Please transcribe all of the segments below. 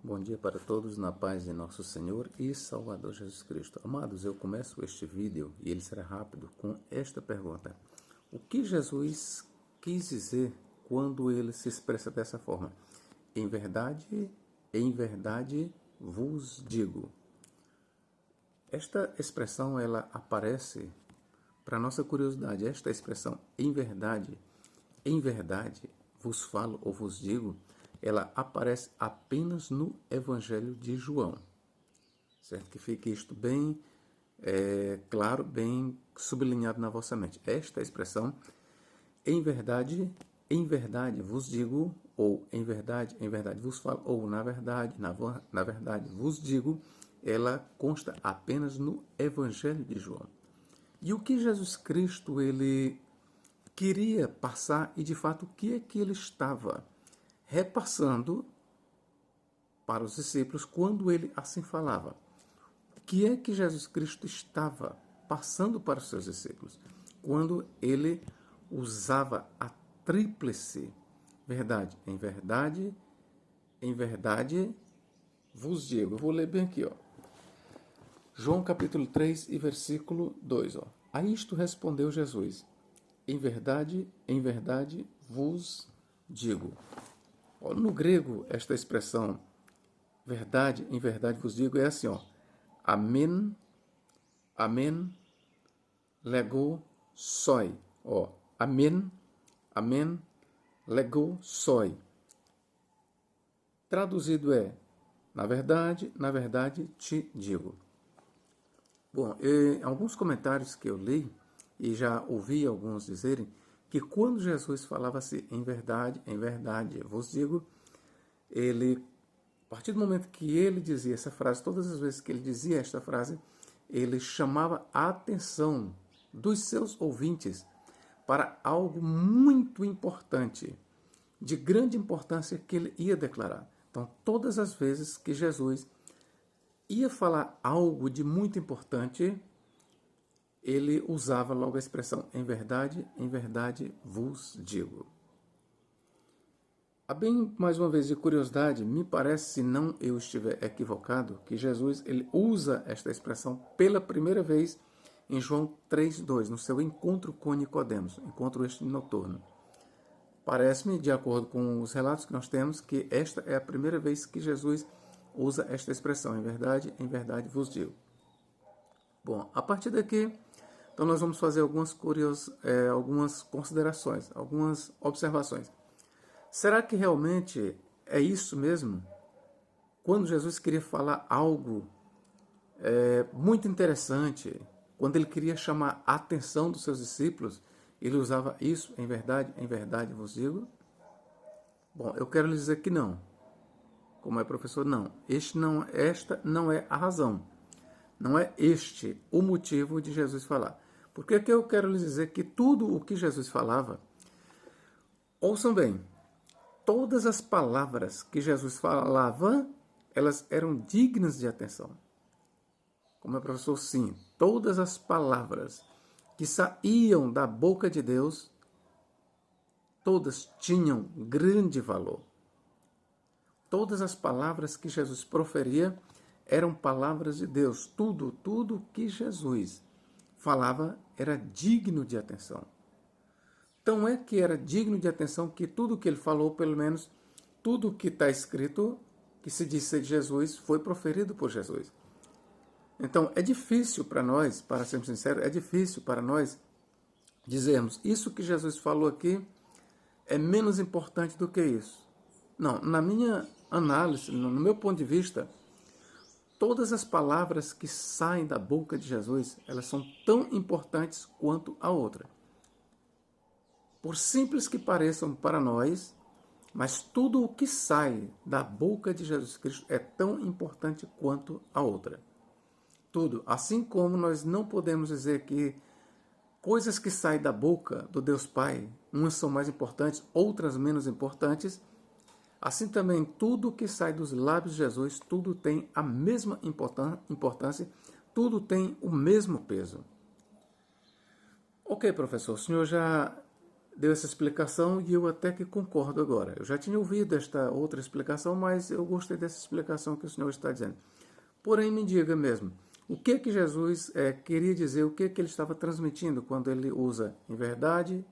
Bom dia para todos, na paz de nosso Senhor e Salvador Jesus Cristo. Amados, eu começo este vídeo, e ele será rápido, com esta pergunta. O que Jesus quis dizer quando ele se expressa dessa forma? Em verdade vos digo. Esta expressão, ela aparece para nossa curiosidade. Esta expressão, em verdade vos falo ou vos digo, ela aparece apenas no Evangelho de João. Certo? Que fique isto bem claro, bem sublinhado na vossa mente. Esta expressão, em verdade vos digo, ou em verdade vos falo, ou na verdade vos digo, ela consta apenas no Evangelho de João. E o que Jesus Cristo ele queria passar e de fato o que é que ele estava repassando para os discípulos quando ele assim falava? O que é que Jesus Cristo estava passando para os seus discípulos quando ele usava a tríplice verdade? Em verdade vos digo. Eu vou ler bem aqui, ó. João capítulo 3 e versículo 2, ó. A isto respondeu Jesus: em verdade vos digo. No grego, esta expressão, em verdade vos digo, é assim, ó. Amen, lego, soi. Ó, amen, lego, soi. Traduzido é, na verdade te digo. Bom, alguns comentários que eu li, e já ouvi alguns dizerem, que quando Jesus falava assim, em verdade vos digo, ele, a partir do momento que ele dizia essa frase, todas as vezes que ele dizia esta frase, ele chamava a atenção dos seus ouvintes para algo muito importante, de grande importância que ele ia declarar. Então, todas as vezes que Jesus ia falar algo de muito importante, ele usava logo a expressão em verdade vos digo. A bem, mais uma vez, de curiosidade, me parece, se não eu estiver equivocado, que Jesus ele usa esta expressão pela primeira vez em João 3,2, no seu encontro com Nicodemos, encontro este noturno. Parece-me, de acordo com os relatos que nós temos, que esta é a primeira vez que Jesus usa esta expressão, em verdade vos digo. Bom, a partir daqui, então nós vamos fazer algumas considerações, algumas observações. Será que realmente é isso mesmo? Quando Jesus queria falar algo muito interessante, quando ele queria chamar a atenção dos seus discípulos, ele usava isso, em verdade vos digo? Bom, eu quero lhes dizer que não. Como é professor, não. Esta não é a razão. Não é este o motivo de Jesus falar. Porque que eu quero lhes dizer que tudo o que Jesus falava, ouçam bem, todas as palavras que Jesus falava, elas eram dignas de atenção. Como é professor, sim, todas as palavras que saíam da boca de Deus, todas tinham grande valor. Todas as palavras que Jesus proferia eram palavras de Deus. Tudo que Jesus falava era digno de atenção. Então é que era digno de atenção que tudo que ele falou, pelo menos tudo que está escrito, que se diz ser de Jesus, foi proferido por Jesus. Então é difícil para nós, para sermos sinceros, é difícil para nós dizermos isso que Jesus falou aqui é menos importante do que isso. Não, na minha análise, no meu ponto de vista, todas as palavras que saem da boca de Jesus, elas são tão importantes quanto a outra. Por simples que pareçam para nós, mas tudo o que sai da boca de Jesus Cristo é tão importante quanto a outra. Tudo. Assim como nós não podemos dizer que coisas que saem da boca do Deus Pai, umas são mais importantes, outras menos importantes, assim também tudo que sai dos lábios de Jesus, tudo tem a mesma importância, tudo tem o mesmo peso. Ok, professor, o senhor já deu essa explicação e eu até que concordo agora. Eu já tinha ouvido esta outra explicação, mas eu gostei dessa explicação que o Senhor está dizendo. Porém, me diga mesmo, o que Jesus queria dizer, o que ele estava transmitindo quando ele usa em verdade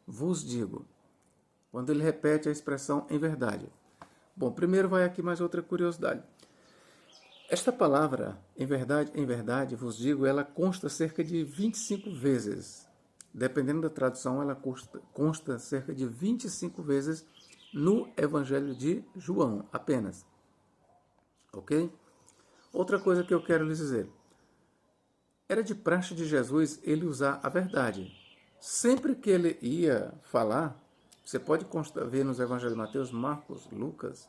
vos digo. Quando ele repete a expressão em verdade. Bom, primeiro vai aqui mais outra curiosidade. Esta palavra, em verdade vos digo, ela consta cerca de 25 vezes. Dependendo da tradução, ela consta cerca de 25 vezes no Evangelho de João, apenas. Ok? Outra coisa que eu quero lhes dizer. Era de praxe de Jesus ele usar a verdade. Sempre que ele ia falar, você pode ver nos Evangelhos de Mateus, Marcos, Lucas,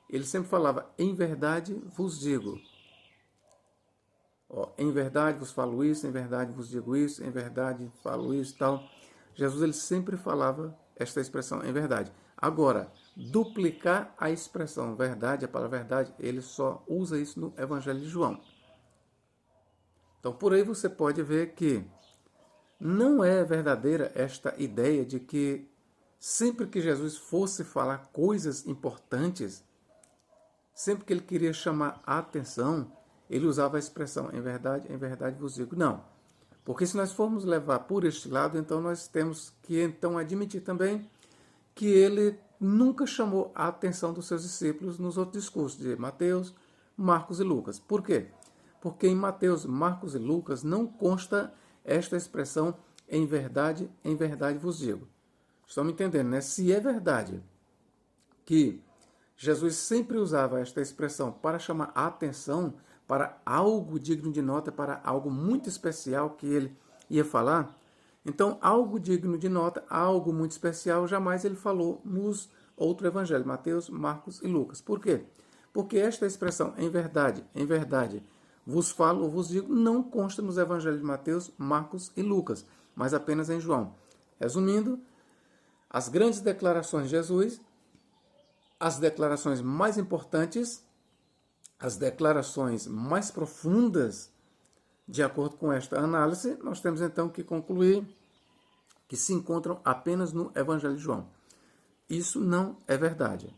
ele sempre falava, em verdade vos digo. Em verdade vos falo isso, em verdade vos digo isso, em verdade falo isso, tal. Jesus ele sempre falava esta expressão, em verdade. Agora, duplicar a expressão verdade, a palavra verdade, ele só usa isso no Evangelho de João. Então, por aí você pode ver que não é verdadeira esta ideia de que sempre que Jesus fosse falar coisas importantes, sempre que ele queria chamar a atenção, ele usava a expressão em verdade vos digo. Não. Porque se nós formos levar por este lado, então nós temos que admitir também que ele nunca chamou a atenção dos seus discípulos nos outros discursos de Mateus, Marcos e Lucas. Por quê? Porque em Mateus, Marcos e Lucas não consta esta expressão em verdade vos digo. Estão me entendendo, né? Se é verdade que Jesus sempre usava esta expressão para chamar a atenção para algo digno de nota, para algo muito especial que ele ia falar, então algo digno de nota, algo muito especial, jamais ele falou nos outros evangelhos, Mateus, Marcos e Lucas. Por quê? Porque esta expressão, em verdade, vos falo ou vos digo, não consta nos evangelhos de Mateus, Marcos e Lucas, mas apenas em João. Resumindo, as grandes declarações de Jesus, as declarações mais importantes, as declarações mais profundas, de acordo com esta análise, nós temos então que concluir que se encontram apenas no Evangelho de João. Isso não é verdade.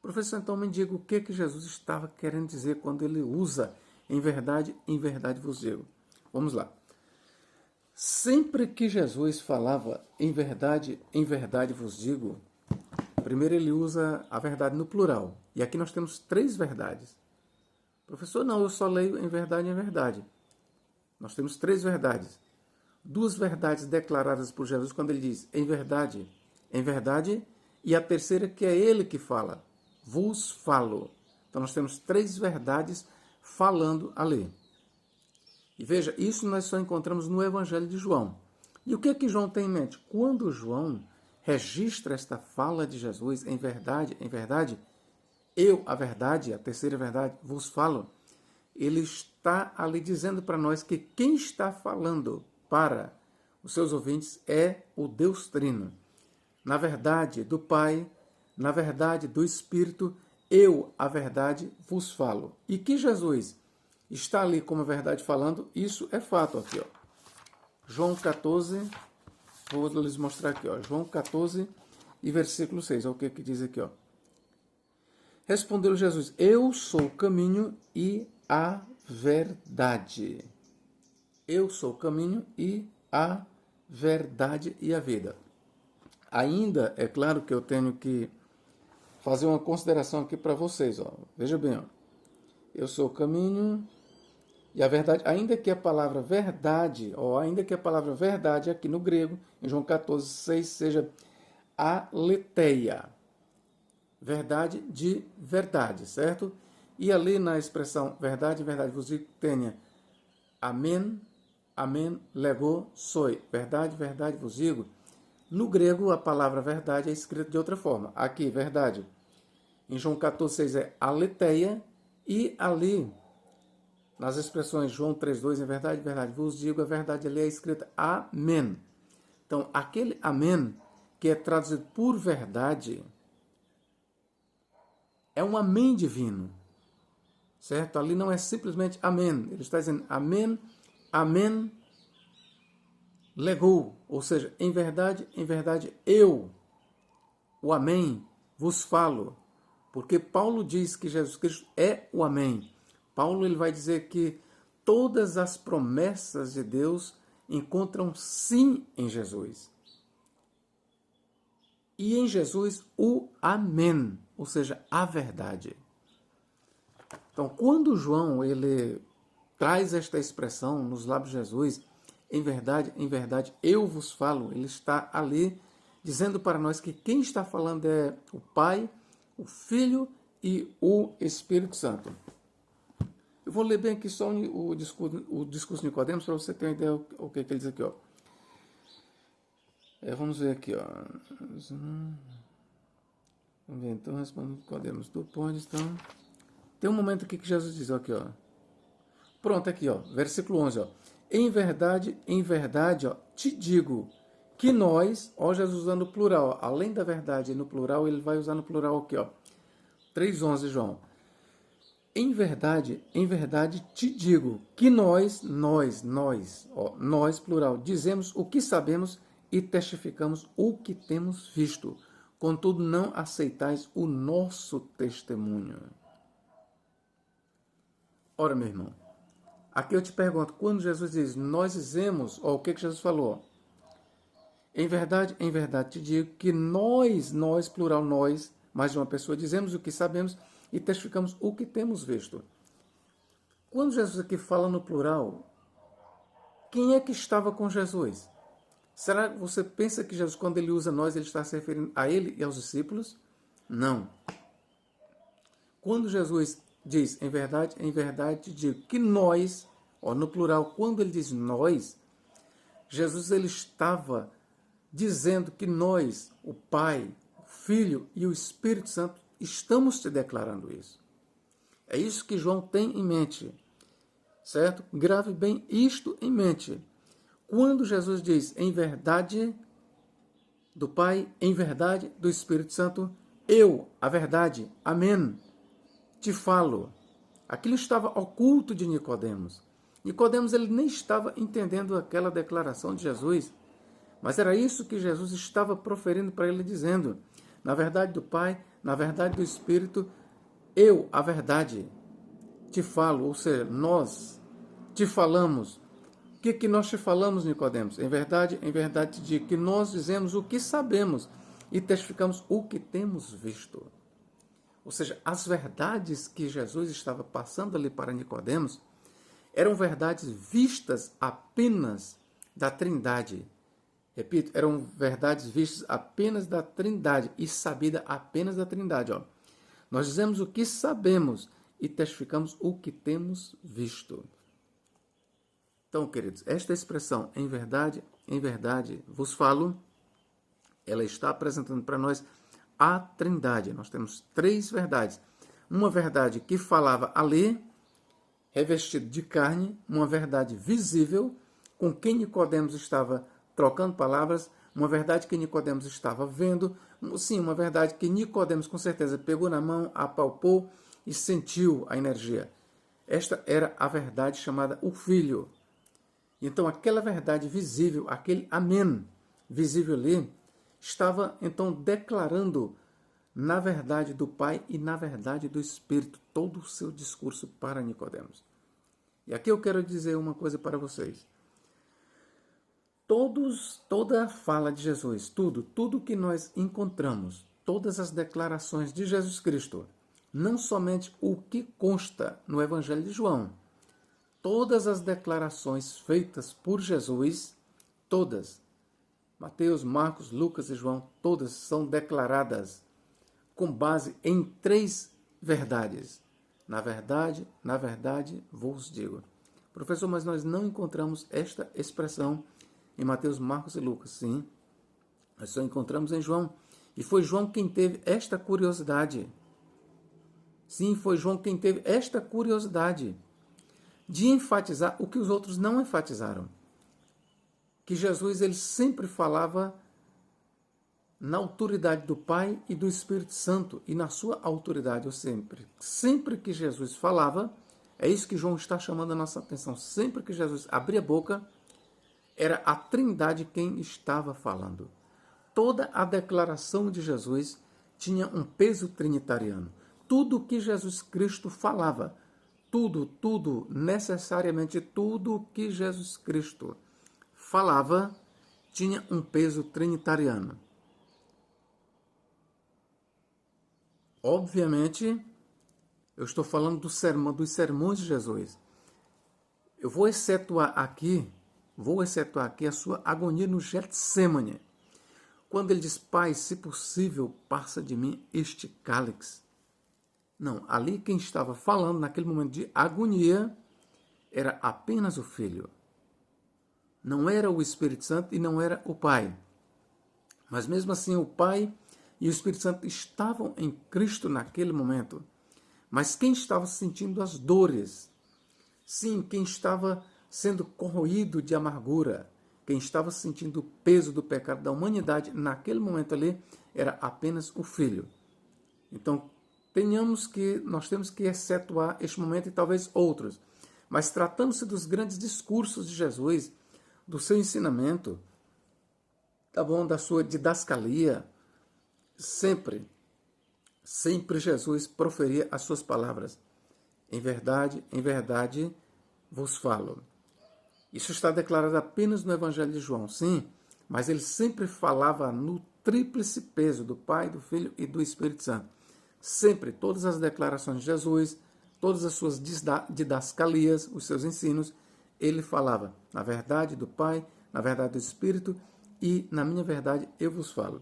Professor, então me diga o que Jesus estava querendo dizer quando ele usa em verdade vos digo. Vamos lá. Sempre que Jesus falava em verdade vos digo, primeiro ele usa a verdade no plural. E aqui nós temos 3 verdades. Professor, não, eu só leio em verdade. Nós temos 3 verdades. 2 verdades declaradas por Jesus quando ele diz em verdade, e a terceira que é ele que fala, vos falo. Então nós temos 3 verdades falando ali. E veja, isso nós só encontramos no Evangelho de João. E o que é que João tem em mente? Quando João registra esta fala de Jesus em verdade, eu, a verdade, a terceira verdade, vos falo, ele está ali dizendo para nós que quem está falando para os seus ouvintes é o Deus Trino. Na verdade do Pai, na verdade do Espírito, eu, a verdade, vos falo. E que Jesus está ali como a verdade falando, isso é fato aqui, ó. João 14, vou lhes mostrar aqui, ó. João 14 e versículo 6, olha o que diz aqui, ó. Respondeu Jesus, eu sou o caminho e a verdade. Eu sou o caminho e a verdade e a vida. Ainda, é claro que eu tenho que fazer uma consideração aqui para vocês, ó. Veja bem, ó. Eu sou o caminho e a verdade, ainda que a palavra verdade, aqui no grego, em João 14, 6, seja aletheia. Verdade de verdade, certo? E ali na expressão verdade vos digo, tenha amém, lego, soi. Verdade vos digo. No grego, a palavra verdade é escrita de outra forma. Aqui, verdade. Em João 14, 6 é aletheia. E ali, nas expressões João 3,2, em verdade vos digo, a verdade ali é escrita amém. Então, aquele amém, que é traduzido por verdade, é um amém divino. Certo? Ali não é simplesmente amém. Ele está dizendo amém, legou, ou seja, em verdade, eu, o Amém, vos falo. Porque Paulo diz que Jesus Cristo é o Amém. Paulo ele vai dizer que todas as promessas de Deus encontram sim em Jesus. E em Jesus o Amém, ou seja, a verdade. Então, quando João ele traz esta expressão nos lábios de Jesus, em verdade, eu vos falo, ele está ali dizendo para nós que quem está falando é o Pai, o Filho e o Espírito Santo. Eu vou ler bem aqui só o discurso de Nicodemos para você ter uma ideia do que ele diz aqui. Ó. Vamos ver aqui. Ó. Vamos ver, então, respondendo Nicodemos. Do ponto, então... Tem um momento aqui que Jesus diz, aqui, ó. Pronto, aqui, ó, versículo 11, ó. Em verdade, ó, te digo que nós, ó, Jesus usando o plural, ó, além da verdade no plural, ele vai usar no plural aqui, ó. 3:11, João. Em verdade, te digo que nós, ó, nós, plural, dizemos o que sabemos e testificamos o que temos visto. Contudo, não aceitais o nosso testemunho. Ora, meu irmão, aqui eu te pergunto, quando Jesus diz, nós dizemos, ó, o que Jesus falou? Em verdade, te digo que nós, plural, nós, mais de uma pessoa, dizemos o que sabemos e testificamos o que temos visto. Quando Jesus aqui fala no plural, quem é que estava com Jesus? Será que você pensa que Jesus, quando ele usa nós, ele está se referindo a ele e aos discípulos? Não. Quando Jesus diz, em verdade, te digo que nós, ó, no plural, quando ele diz nós, Jesus ele estava dizendo que nós, o Pai, o Filho e o Espírito Santo, estamos te declarando isso. É isso que João tem em mente, certo? Grave bem isto em mente. Quando Jesus diz, em verdade do Pai, em verdade do Espírito Santo, eu, a verdade, amém, te falo. Aquilo estava oculto de Nicodemos. Nicodemos ele nem estava entendendo aquela declaração de Jesus, mas era isso que Jesus estava proferindo para ele, dizendo, na verdade do Pai, na verdade do Espírito, eu, a verdade, te falo, ou seja, nós te falamos. O que nós te falamos, Nicodemos? Em verdade, te digo que nós dizemos o que sabemos e testificamos o que temos visto. Ou seja, as verdades que Jesus estava passando ali para Nicodemos eram verdades vistas apenas da Trindade. Repito, eram verdades vistas apenas da Trindade e sabida apenas da Trindade. Ó. Nós dizemos o que sabemos e testificamos o que temos visto. Então, queridos, esta expressão, em verdade, vos falo, ela está apresentando para nós a Trindade. Nós temos três verdades. Uma verdade que falava ali, revestido de carne, uma verdade visível, com quem Nicodemos estava trocando palavras, uma verdade que Nicodemos estava vendo, sim, uma verdade que Nicodemos com certeza pegou na mão, apalpou e sentiu a energia. Esta era a verdade chamada o Filho. Então, aquela verdade visível, aquele amém visível ali, estava então declarando na verdade do Pai e na verdade do Espírito todo o seu discurso para Nicodemos. E aqui eu quero dizer uma coisa para vocês. Toda a fala de Jesus, tudo que nós encontramos, todas as declarações de Jesus Cristo, não somente o que consta no Evangelho de João, todas as declarações feitas por Jesus, todas, Mateus, Marcos, Lucas e João, todas são declaradas com base em três verdades. Na verdade, vos digo. Professor, mas nós não encontramos esta expressão em Mateus, Marcos e Lucas. Sim, nós só encontramos em João. E foi João quem teve esta curiosidade. Sim, foi João quem teve esta curiosidade de enfatizar o que os outros não enfatizaram. Que Jesus ele sempre falava na autoridade do Pai e do Espírito Santo e na sua autoridade, ou sempre que Jesus falava, é isso que João está chamando a nossa atenção, sempre que Jesus abria a boca, Era a Trindade quem estava falando. Toda a declaração de Jesus tinha um peso trinitariano. Tudo que Jesus Cristo falava, tudo, necessariamente tudo que Jesus Cristo falava, tinha um peso trinitariano. Obviamente, eu estou falando dos sermões de Jesus. Eu vou excetuar aqui a sua agonia no Getsêmane, quando ele diz: Pai, se possível, passa de mim este cálice. Não, ali quem estava falando naquele momento de agonia era apenas o Filho. Não era o Espírito Santo e não era o Pai. Mas mesmo assim o Pai e o Espírito Santo estavam em Cristo naquele momento. Mas quem estava sentindo as dores? Sim, quem estava sendo corroído de amargura, quem estava sentindo o peso do pecado da humanidade naquele momento ali, era apenas o Filho. Então, nós temos que excetuar este momento e talvez outros. Mas tratando-se dos grandes discursos de Jesus, do seu ensinamento, tá bom, da sua didascalia, sempre Jesus proferia as suas palavras. Em verdade, vos falo. Isso está declarado apenas no Evangelho de João, sim, mas ele sempre falava no tríplice peso do Pai, do Filho e do Espírito Santo. Sempre, todas as declarações de Jesus, todas as suas didascalias, os seus ensinos, ele falava na verdade do Pai, na verdade do Espírito e na minha verdade eu vos falo.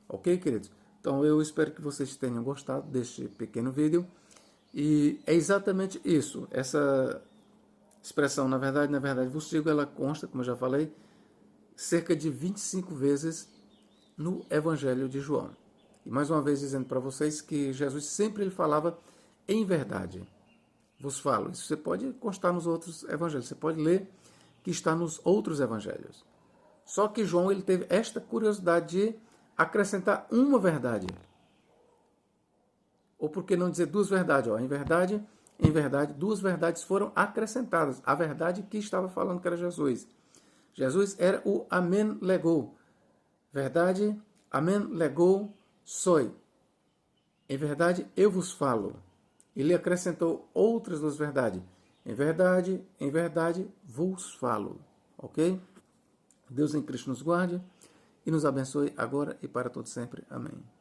Ok, queridos? Então eu espero que vocês tenham gostado deste pequeno vídeo. E é exatamente isso, essa expressão, na verdade, vos digo, ela consta, como eu já falei, cerca de 25 vezes no Evangelho de João. E mais uma vez dizendo para vocês que Jesus sempre ele falava em verdade. Vos falo, isso você pode constar nos outros evangelhos, você pode ler que está nos outros evangelhos. Só que João ele teve esta curiosidade de acrescentar uma verdade. Ou por que não dizer duas verdades? Em verdade, duas verdades foram acrescentadas. A verdade que estava falando que era Jesus. Jesus era o Amen Legou. Verdade, Amen Legou Soi. Em verdade, eu vos falo. Ele acrescentou outras duas verdades. Em verdade, vos falo. Ok? Deus em Cristo nos guarde e nos abençoe agora e para todo sempre. Amém.